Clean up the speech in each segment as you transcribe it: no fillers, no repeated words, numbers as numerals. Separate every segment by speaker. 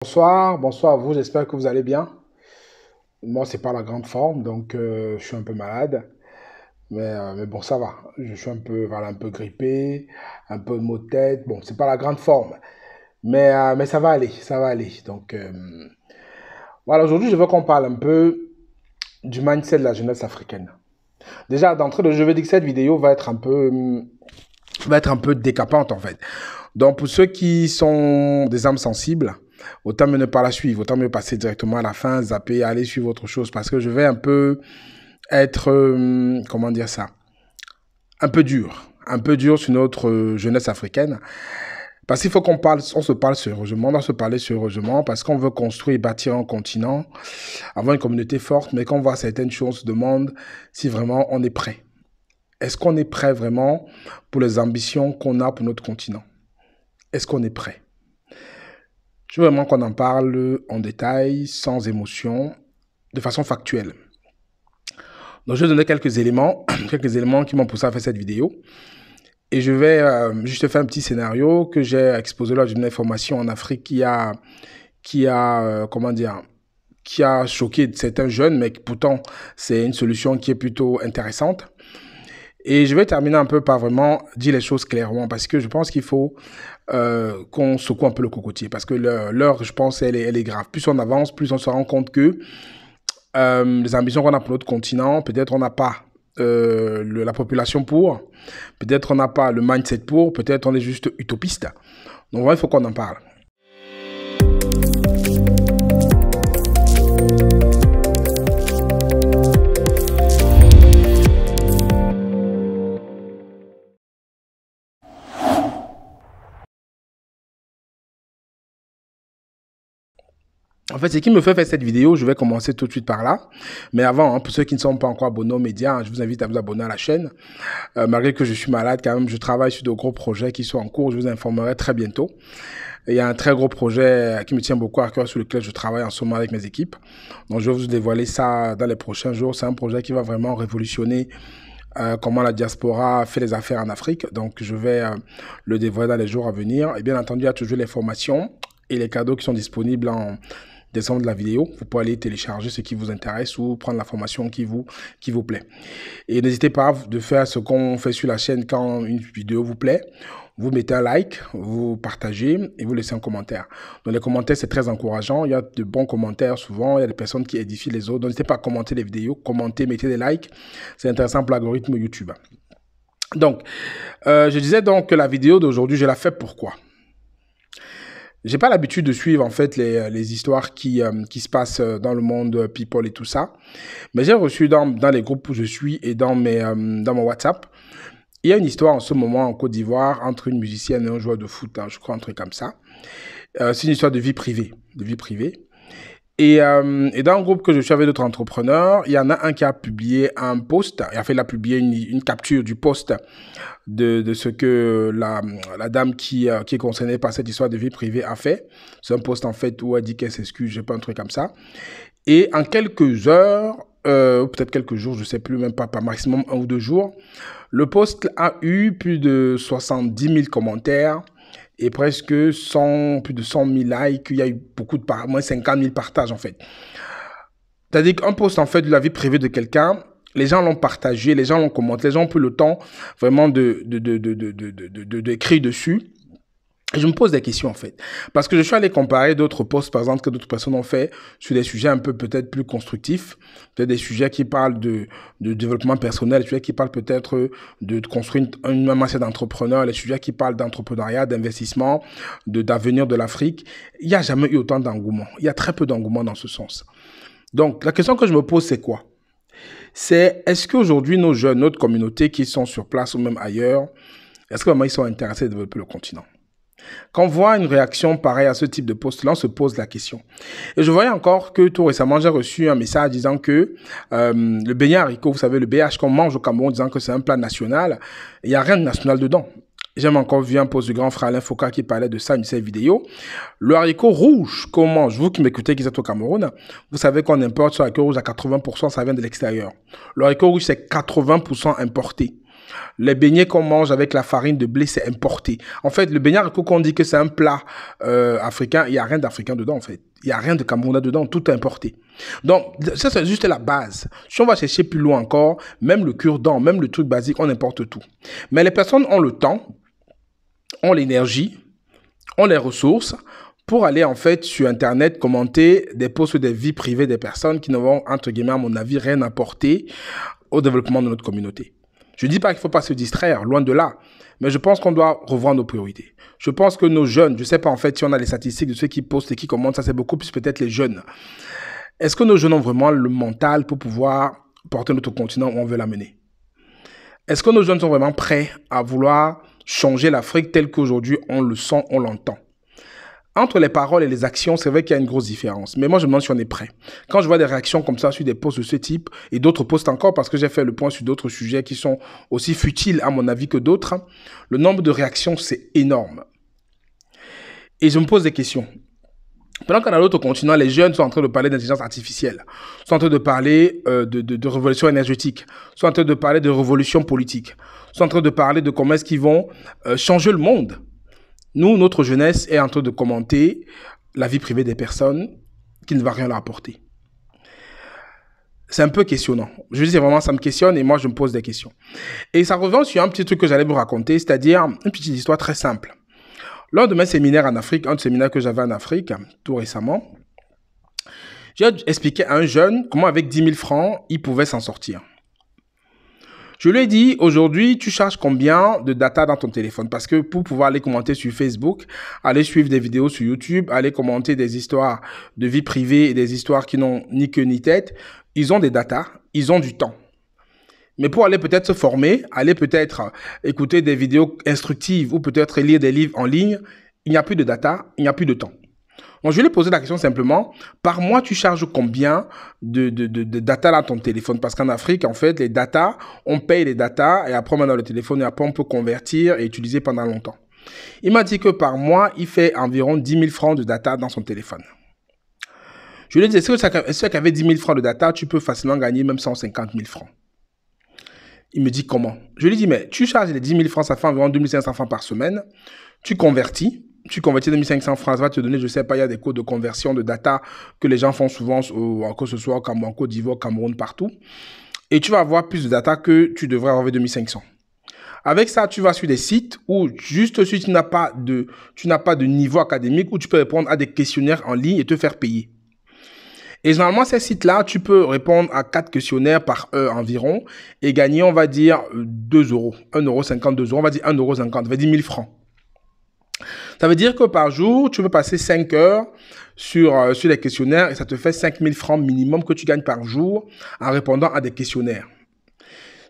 Speaker 1: Bonsoir à vous, j'espère que vous allez bien. Moi, c'est pas la grande forme, donc je suis un peu malade, mais bon, ça va. Je suis un peu, voilà, un peu grippé, un peu de maux de tête. Bon, c'est pas la grande forme, mais ça va aller, ça va aller. Donc, voilà, aujourd'hui, je veux qu'on parle un peu du mindset de la jeunesse africaine. Déjà, d'entrée de jeu, je veux dire que cette vidéo va être un peu décapante, en fait. Donc, pour ceux qui sont des âmes sensibles, autant mieux ne pas la suivre, autant mieux passer directement à la fin, zapper, aller suivre autre chose, parce que je vais un peu être, comment dire ça, un peu dur sur notre jeunesse africaine. Parce qu'il faut qu'on parle, on se parle sérieusement, on doit se parler sérieusement, parce qu'on veut construire et bâtir un continent, avoir une communauté forte, mais quand on voit certaines choses, on se demande si vraiment on est prêt. Est-ce qu'on est prêt vraiment pour les ambitions qu'on a pour notre continent? Est-ce qu'on est prêt? Je veux vraiment qu'on en parle en détail, sans émotion, de façon factuelle. Donc, je vais donner quelques éléments, quelques éléments qui m'ont poussé à faire cette vidéo. Et je vais juste faire un petit scénario que j'ai exposé lors d'une information en Afrique comment dire, qui a choqué certains jeunes, mais pourtant, c'est une solution qui est plutôt intéressante. Et je vais terminer un peu par vraiment dire les choses clairement, parce que je pense qu'il faut qu'on secoue un peu le cocotier, parce que l'heure, je pense, elle est grave. Plus on avance, plus on se rend compte que les ambitions qu'on a pour notre continent, peut-être on n'a pas la population pour, peut-être on n'a pas le mindset pour, peut-être on est juste utopiste. Donc voilà, il faut qu'on en parle. En fait, ce qui me fait faire cette vidéo, je vais commencer tout de suite par là. Mais avant, pour ceux qui ne sont pas encore abonnés aux médias, je vous invite à vous abonner à la chaîne. Malgré que je suis malade, quand même, je travaille sur de gros projets qui sont en cours. Je vous informerai très bientôt. Il y a un très gros projet qui me tient beaucoup à cœur, sur lequel je travaille en ce moment avec mes équipes. Donc, je vais vous dévoiler ça dans les prochains jours. C'est un projet qui va vraiment révolutionner comment la diaspora fait les affaires en Afrique. Donc, je vais le dévoiler dans les jours à venir. Et bien entendu, il y a toujours les formations et les cadeaux qui sont disponibles en descendre de la vidéo. Vous pouvez aller télécharger ce qui vous intéresse ou prendre la formation qui vous plaît. Et n'hésitez pas de faire ce qu'on fait sur la chaîne quand une vidéo vous plaît. Vous mettez un like, vous partagez et vous laissez un commentaire. Dans les commentaires, c'est très encourageant. Il y a de bons commentaires souvent. Il y a des personnes qui édifient les autres. Donc, n'hésitez pas à commenter les vidéos, commenter, mettez des likes. C'est intéressant pour l'algorithme YouTube. Donc, je disais donc que la vidéo d'aujourd'hui, je la fais pourquoi? J'ai pas l'habitude de suivre en fait les histoires qui se passent dans le monde people et tout ça, mais j'ai reçu dans les groupes où je suis et dans mon WhatsApp, il y a une histoire en ce moment en Côte d'Ivoire entre une musicienne et un joueur de foot, hein, je crois un truc comme ça. C'est une histoire de vie privée, Et dans un groupe que je suis avec d'autres entrepreneurs, il y en a un qui a publié un post, il a publié une capture du post de ce que la dame qui est concernée par cette histoire de vie privée a fait. C'est un post en fait où elle dit qu'elle s'excuse, je sais pas, un truc comme ça. Et en quelques heures, ou peut-être quelques jours, je sais plus, même pas maximum 1 ou 2 jours, le post a eu plus de 70 000 commentaires et presque plus de 100 000 likes. Il y a eu moins 50 000 partages en fait. C'est-à-dire qu'un post en fait de la vie privée de quelqu'un, les gens l'ont partagé, les gens l'ont commenté, les gens ont pris le temps vraiment d'écrire dessus. Et je me pose des questions en fait. Parce que je suis allé comparer d'autres posts, par exemple, que d'autres personnes ont fait sur des sujets un peu peut-être plus constructifs, peut-être des sujets qui parlent de développement personnel, des sujets qui parlent peut-être de construire une masse d'entrepreneurs, les sujets qui parlent d'entrepreneuriat, d'investissement, d'avenir de l'Afrique. Il n'y a jamais eu autant d'engouement. Il y a très peu d'engouement dans ce sens. Donc, la question que je me pose, c'est quoi? C'est est-ce qu'aujourd'hui, nos jeunes, notre communauté qui sont sur place ou même ailleurs, est-ce que vraiment ils sont intéressés à développer le continent? Quand on voit une réaction pareille à ce type de post-là, on se pose la question. Et je voyais encore que tout récemment, j'ai reçu un message disant que le beignet haricot, vous savez, le BH qu'on mange au Cameroun, disant que c'est un plat national, il n'y a rien de national dedans. J'ai encore vu un post du grand frère Alain Foucault qui parlait de ça, une de ses vidéos. Le haricot rouge qu'on mange, vous qui m'écoutez, qui êtes au Cameroun, vous savez qu'on importe ce haricot rouge à 80%, ça vient de l'extérieur. Le haricot rouge, c'est 80% importé. Les beignets qu'on mange avec la farine de blé, c'est importé. En fait, le beignet haricot, qu'on dit que c'est un plat africain, il n'y a rien d'africain dedans, en fait. Il n'y a rien de camerounais dedans, tout est importé. Donc, ça, c'est juste la base. Si on va chercher plus loin encore, même le cure-dent, même le truc basique, on importe tout. Mais les personnes ont le temps, ont l'énergie, ont les ressources pour aller en fait sur Internet commenter des posts sur des vies privées des personnes qui ne vont, entre guillemets, à mon avis, rien apporter au développement de notre communauté. Je ne dis pas qu'il ne faut pas se distraire, loin de là, mais je pense qu'on doit revoir nos priorités. Je pense que nos jeunes, je ne sais pas en fait si on a les statistiques de ceux qui postent et qui commentent, ça c'est beaucoup plus peut-être les jeunes. Est-ce que nos jeunes ont vraiment le mental pour pouvoir porter notre continent où on veut l'amener? Est-ce que nos jeunes sont vraiment prêts à vouloir changer l'Afrique telle qu'aujourd'hui on le sent, on l'entend? Entre les paroles et les actions, c'est vrai qu'il y a une grosse différence. Mais moi, je me demande si on est prêt. Quand je vois des réactions comme ça sur des posts de ce type et d'autres posts encore, parce que j'ai fait le point sur d'autres sujets qui sont aussi futiles à mon avis que d'autres, le nombre de réactions, c'est énorme. Et je me pose des questions. Pendant qu'à l'autre continent, les jeunes sont en train de parler d'intelligence artificielle, sont en train de parler de révolution énergétique, sont en train de parler de révolution politique, sont en train de parler de comment est-ce qu'ils vont changer le monde. Nous, notre jeunesse est en train de commenter la vie privée des personnes qui ne va rien leur apporter. C'est un peu questionnant. Je veux dire, vraiment, ça me questionne et moi, je me pose des questions. Et ça revient sur un petit truc que j'allais vous raconter, c'est-à-dire une petite histoire très simple. Lors de mes séminaires en Afrique, un séminaire que j'avais en Afrique, tout récemment, j'ai expliqué à un jeune comment avec 10 000 francs, il pouvait s'en sortir. Je lui ai dit, aujourd'hui, tu charges combien de data dans ton téléphone? Parce que pour pouvoir aller commenter sur Facebook, aller suivre des vidéos sur YouTube, aller commenter des histoires de vie privée et des histoires qui n'ont ni queue ni tête, ils ont des datas, ils ont du temps. Mais pour aller peut-être se former, aller peut-être écouter des vidéos instructives ou peut-être lire des livres en ligne, il n'y a plus de data, il n'y a plus de temps. Donc, je lui ai posé la question simplement, par mois, tu charges combien de data dans ton téléphone? Parce qu'en Afrique, en fait, les data, on paye les data et après, on met dans le téléphone et après, on peut convertir et utiliser pendant longtemps. Il m'a dit que par mois, il fait environ 10 000 francs de data dans son téléphone. Je lui ai dit, est-ce qu'avec 10 000 francs de data, tu peux facilement gagner même 150 000 francs? Il me dit comment? Je lui ai dit, mais tu charges les 10 000 francs, ça fait environ 2 500 francs par semaine. Tu convertis 2 500 francs, ça va te donner, je sais pas, il y a des codes de conversion de data que les gens font souvent, que ce soit en Côte d'Ivoire, Cameroun, partout. Et tu vas avoir plus de data que tu devrais avoir avec 2 500. Avec ça, tu vas sur des sites où juste si tu n'as pas de niveau académique, où tu peux répondre à des questionnaires en ligne et te faire payer. Et généralement, ces sites-là, tu peux répondre à 4 questionnaires par heure environ et gagner, on va dire, 2 euros. 1,50 €, 2 euros, on va dire 1,50 €, ça veut dire 1000 francs. Ça veut dire que par jour, tu peux passer 5 heures sur les questionnaires et ça te fait 5 000 francs minimum que tu gagnes par jour en répondant à des questionnaires.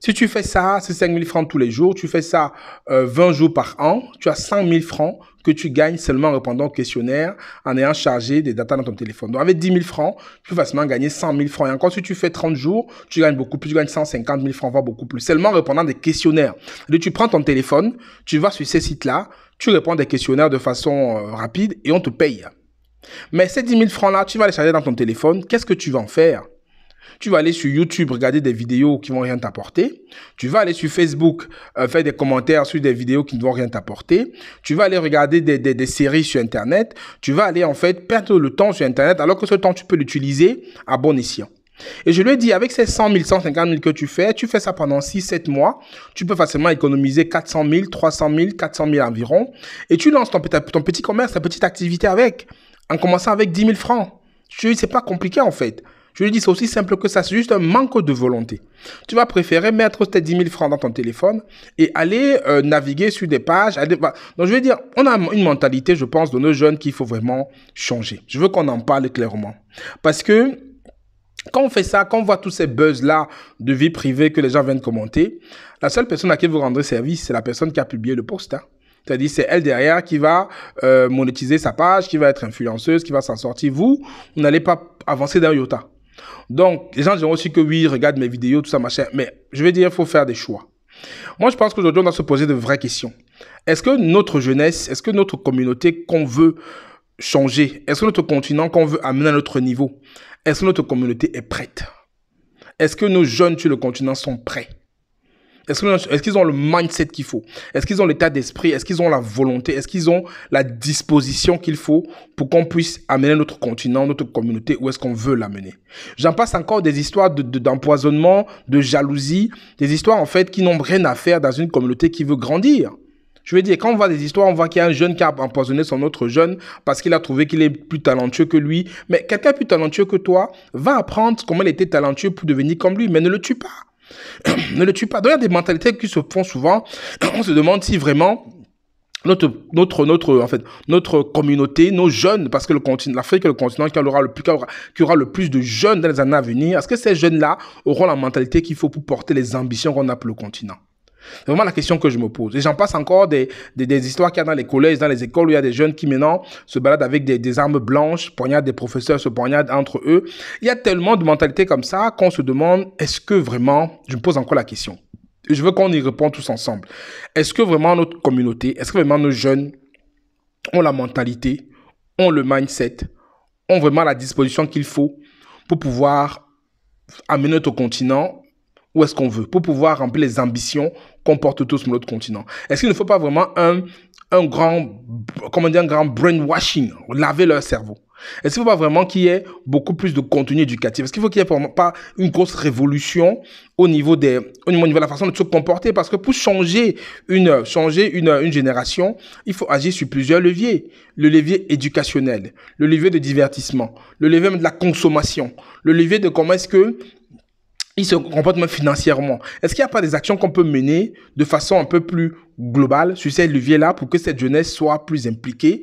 Speaker 1: Si tu fais ça, c'est 5 000 francs tous les jours, tu fais ça 20 jours par an, tu as 100 000 francs que tu gagnes seulement en répondant aux questionnaires, en ayant chargé des datas dans ton téléphone. Donc avec 10 000 francs, tu peux facilement gagner 100 000 francs. Et encore, si tu fais 30 jours, tu gagnes beaucoup plus, tu gagnes 150 000 francs, voire beaucoup plus, seulement en répondant à des questionnaires. Donc tu prends ton téléphone, tu vas sur ces sites-là, tu réponds à des questionnaires de façon rapide et on te paye. Mais ces 10 000 francs-là, tu vas les charger dans ton téléphone, qu'est-ce que tu vas en faire? Tu vas aller sur YouTube, regarder des vidéos qui vont rien t'apporter. Tu vas aller sur Facebook, faire des commentaires sur des vidéos qui ne vont rien t'apporter. Tu vas aller regarder des séries sur Internet. Tu vas aller en fait perdre le temps sur Internet alors que ce temps, tu peux l'utiliser à bon escient. Et je lui ai dit, avec ces 100 000, 150 000 que tu fais ça pendant 6-7 mois. Tu peux facilement économiser 400 000, 300 000, 400 000 environ. Et tu lances ton petit commerce, ta petite activité avec, en commençant avec 10 000 francs. Je lui ai dit, c'est pas compliqué en fait. Je lui dis, c'est aussi simple que ça, c'est juste un manque de volonté. Tu vas préférer mettre tes 10 000 francs dans ton téléphone et aller naviguer sur des pages. Donc, je veux dire, on a une mentalité, je pense, de nos jeunes qu'il faut vraiment changer. Je veux qu'on en parle clairement. Parce que quand on fait ça, quand on voit tous ces buzz-là de vie privée que les gens viennent commenter, la seule personne à qui vous rendrez service, c'est la personne qui a publié le post. C'est-à-dire, c'est elle derrière qui va monétiser sa page, qui va être influenceuse, qui va s'en sortir. Vous n'allez pas avancer d'un iota. Donc, les gens diront aussi que oui, regarde mes vidéos, tout ça, machin. Mais je veux dire, il faut faire des choix. Moi, je pense qu'aujourd'hui, on doit se poser de vraies questions. Est-ce que notre jeunesse, est-ce que notre communauté qu'on veut changer, est-ce que notre continent qu'on veut amener à notre niveau, est-ce que notre communauté est prête? Est-ce que nos jeunes sur le continent sont prêts? Est-ce qu'ils ont le mindset qu'il faut? Est-ce qu'ils ont l'état d'esprit? Est-ce qu'ils ont la volonté? Est-ce qu'ils ont la disposition qu'il faut pour qu'on puisse amener notre continent, notre communauté, où est-ce qu'on veut l'amener? J'en passe encore des histoires d'empoisonnement, de jalousie, des histoires en fait qui n'ont rien à faire dans une communauté qui veut grandir. Je veux dire, quand on voit des histoires, on voit qu'il y a un jeune qui a empoisonné son autre jeune parce qu'il a trouvé qu'il est plus talentueux que lui. Mais quelqu'un plus talentueux que toi va apprendre comment il était talentueux pour devenir comme lui, mais ne le tue pas. Ne le tue pas. Donc, il y a des mentalités qui se font souvent. On se demande si vraiment notre communauté, nos jeunes, parce que l'Afrique est le continent qui aura le plus de jeunes dans les années à venir. Est-ce que ces jeunes-là auront la mentalité qu'il faut pour porter les ambitions qu'on a pour le continent? C'est vraiment la question que je me pose. Et j'en passe encore des histoires qu'il y a dans les collèges, dans les écoles, où il y a des jeunes qui maintenant se baladent avec des armes blanches, poignardent des professeurs, se poignardent entre eux. Il y a tellement de mentalités comme ça qu'on se demande, est-ce que vraiment, je me pose encore la question, et je veux qu'on y réponde tous ensemble, est-ce que vraiment notre communauté, est-ce que vraiment nos jeunes ont la mentalité, ont le mindset, ont vraiment la disposition qu'il faut pour pouvoir amener notre continent où est-ce qu'on veut, pour pouvoir remplir les ambitions qu'on porte tous sur notre continent? Est-ce qu'il ne faut pas vraiment un grand brainwashing, laver leur cerveau? Est-ce qu'il ne faut pas vraiment qu'il y ait beaucoup plus de contenu éducatif? Est-ce qu'il faut qu'il n'y ait pas une grosse révolution au niveau de la façon de se comporter? Parce que pour changer une génération, il faut agir sur plusieurs leviers. Le levier éducationnel, le levier de divertissement, le levier de la consommation, le levier de comment est-ce que ils se comportent même financièrement. Est-ce qu'il n'y a pas des actions qu'on peut mener de façon un peu plus globale sur ces leviers-là pour que cette jeunesse soit plus impliquée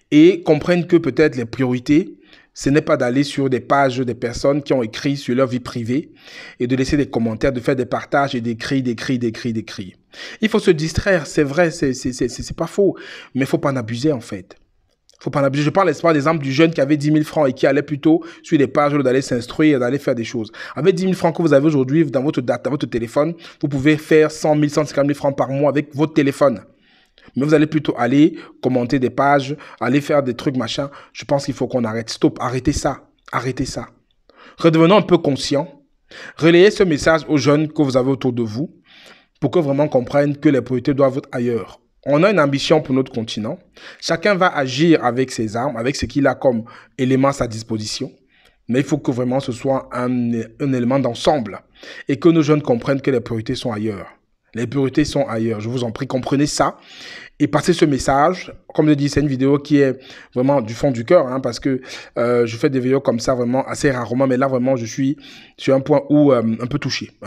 Speaker 1: et comprenne que peut-être les priorités, ce n'est pas d'aller sur des pages des personnes qui ont écrit sur leur vie privée et de laisser des commentaires, de faire des partages et d'écrire. Il faut se distraire, c'est vrai, c'est pas faux, mais il faut pas en abuser en fait. Faut pas en abuser. Je parle par exemple du jeune qui avait 10 000 francs et qui allait plutôt sur des pages d'aller s'instruire, d'aller faire des choses. Avec 10 000 francs que vous avez aujourd'hui dans votre téléphone, vous pouvez faire 100 000, 150 000 francs par mois avec votre téléphone. Mais vous allez plutôt aller commenter des pages, aller faire des trucs, machin. Je pense qu'il faut qu'on arrête. Stop, arrêtez ça. Arrêtez ça. Redevenons un peu conscients. Relayez ce message aux jeunes que vous avez autour de vous pour que vraiment comprennent que les priorités doivent être ailleurs. On a une ambition pour notre continent. Chacun va agir avec ses armes, avec ce qu'il a comme élément à sa disposition. Mais il faut que vraiment ce soit un élément d'ensemble et que nos jeunes comprennent que les priorités sont ailleurs. Les priorités sont ailleurs. Je vous en prie, comprenez ça et passez ce message. Comme je dis, c'est une vidéo qui est vraiment du fond du cœur, parce que je fais des vidéos comme ça vraiment assez rarement. Mais là, vraiment, je suis sur un point où un peu touché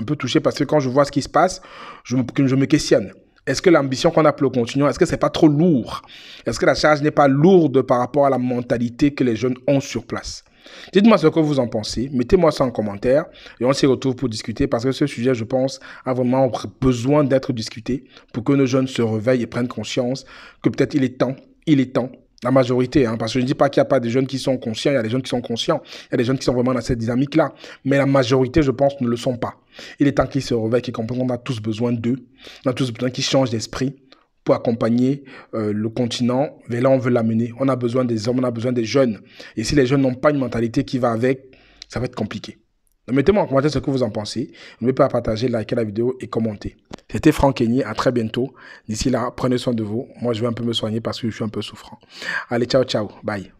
Speaker 1: parce que quand je vois ce qui se passe, je me questionne. Est-ce que l'ambition qu'on a pour le continent, est-ce que c'est pas trop lourd? Est-ce que la charge n'est pas lourde par rapport à la mentalité que les jeunes ont sur place? Dites-moi ce que vous en pensez, mettez-moi ça en commentaire et on s'y retrouve pour discuter parce que ce sujet, je pense, a vraiment besoin d'être discuté pour que nos jeunes se réveillent et prennent conscience que peut-être il est temps, la majorité, parce que je ne dis pas qu'il n'y a pas des jeunes qui sont conscients, il y a des jeunes qui sont conscients, il y a des jeunes qui sont vraiment dans cette dynamique-là, mais la majorité, je pense, ne le sont pas. Il est temps qu'ils se réveillent, qu'ils comprennent qu'on a tous besoin d'eux, on a tous besoin qu'ils changent d'esprit pour accompagner le continent vers là où on veut l'amener. On a besoin des hommes, on a besoin des jeunes. Et si les jeunes n'ont pas une mentalité qui va avec, ça va être compliqué. Donc mettez-moi en commentaire ce que vous en pensez. N'oubliez pas de partager, liker la vidéo et commenter. C'était Franck Kenyé, à très bientôt. D'ici là, prenez soin de vous. Moi, je vais un peu me soigner parce que je suis un peu souffrant. Allez, ciao, ciao. Bye.